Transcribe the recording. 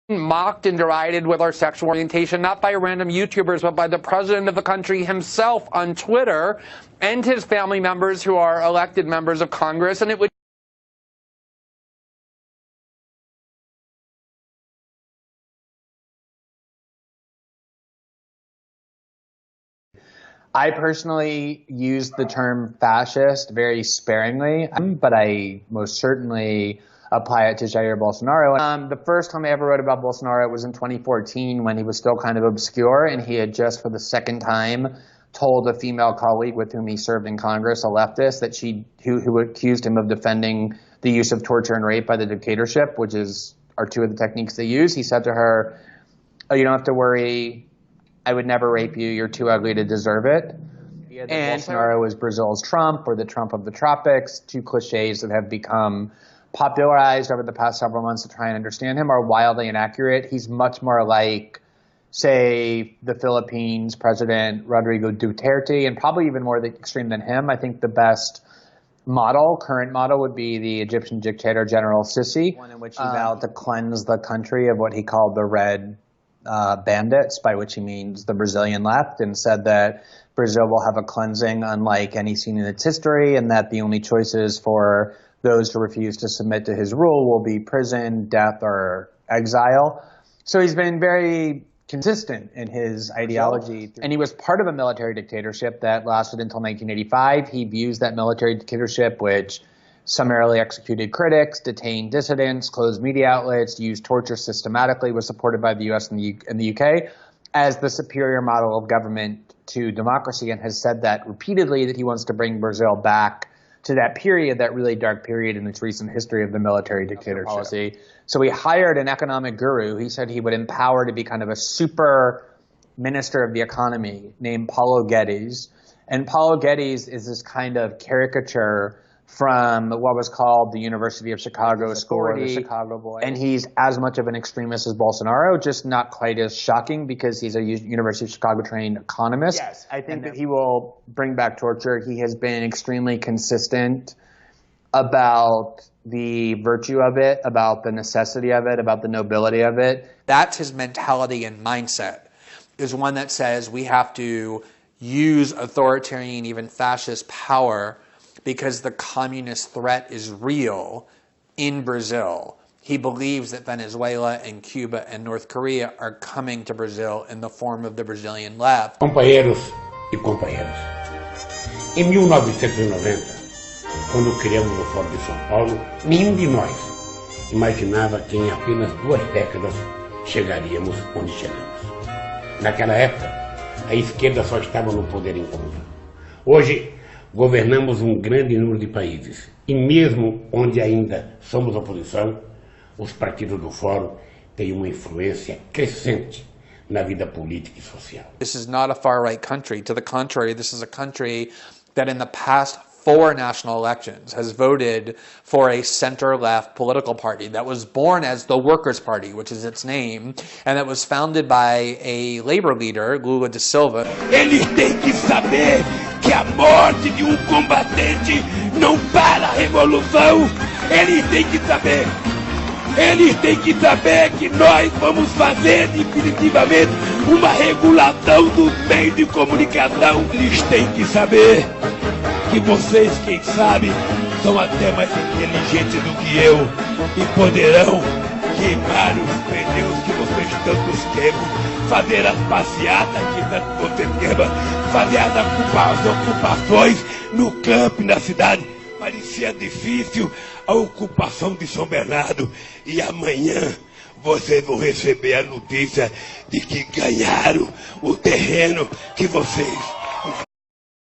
mocked and derided with our sexual orientation, not by random YouTubers, but by the president of the country himself on Twitter and his family members who are elected members of Congress. And it would I personally use the term fascist very sparingly, but I most certainly apply it to Jair Bolsonaro. The first time I ever wrote about Bolsonaro was in 2014 when he was still kind of obscure, and he had just for the second time told a female colleague with whom he served in Congress, a leftist, that who accused him of defending the use of torture and rape by the dictatorship, which are two of the techniques they use. He said to her, "Oh, you don't have to worry. I would never rape you. You're too ugly to deserve it." And Bolsonaro is Brazil's Trump, or the Trump of the tropics. Two cliches that have become popularized over the past several months to try and understand him are wildly inaccurate. He's much more like, say, the Philippines President Rodrigo Duterte, and probably even more extreme than him. I think the best current model, would be the Egyptian dictator General Sisi, one in which he vowed to cleanse the country of what he called the red bandits, by which he means the Brazilian left, and said that Brazil will have a cleansing unlike any seen in its history, and that the only choices for those who refuse to submit to his rule will be prison, death, or exile. So he's been very consistent in his ideology. And he was part of a military dictatorship that lasted until 1985. He views that military dictatorship, which summarily executed critics, detained dissidents, closed media outlets, used torture systematically, was supported by the US and the UK, as the superior model of government to democracy, and has said that repeatedly, that he wants to bring Brazil back to that period, that really dark period in its recent history of the military dictatorship policy. So he hired an economic guru. He said he would empower to be kind of a super minister of the economy named Paulo Guedes. And Paulo Guedes is this kind of caricature from what was called the University of Chicago School of the Chicago Boy. And he's as much of an extremist as Bolsonaro, just not quite as shocking because he's a University of Chicago trained economist. Yes, I think that he will bring back torture. He has been extremely consistent about the virtue of it, about the necessity of it, about the nobility of it. That's his mentality and mindset, is one that says we have to use authoritarian, even fascist power because the communist threat is real in Brazil. He believes that Venezuela and Cuba and North Korea are coming to Brazil in the form of the Brazilian left. Companheiros e companheiras, em 1990, quando criamos o Fórum de São Paulo, nenhum de nós imaginava que em apenas 2 décadas chegaríamos onde chegamos. Naquela época, a esquerda só estava no poder em conta. Hoje, governamos um grande número de países, e mesmo onde ainda somos oposição, os partidos do Fórum têm uma influência crescente na vida política e social. This is not a far-right country. To the contrary, this is a country that in the past 4 national elections has voted for a center-left political party that was born as the Workers' Party, which is its name, and that was founded by a labor leader, Lula da Silva. Eles têm que saber que a morte de combatente não para a revolução. Eles têm que saber. Eles têm que saber que nós vamos fazer definitivamente uma regulação dos meios de comunicação. Eles têm que saber que vocês, quem sabe, são até mais inteligentes do que eu e poderão queimar os pneus que vocês tantos queimam, fazer as passeatas que tanto você queima, fazer as ocupações no campo e na cidade. Parecia difícil a ocupação de São Bernardo, e amanhã vocês vão receber a notícia de que ganharam o terreno que vocês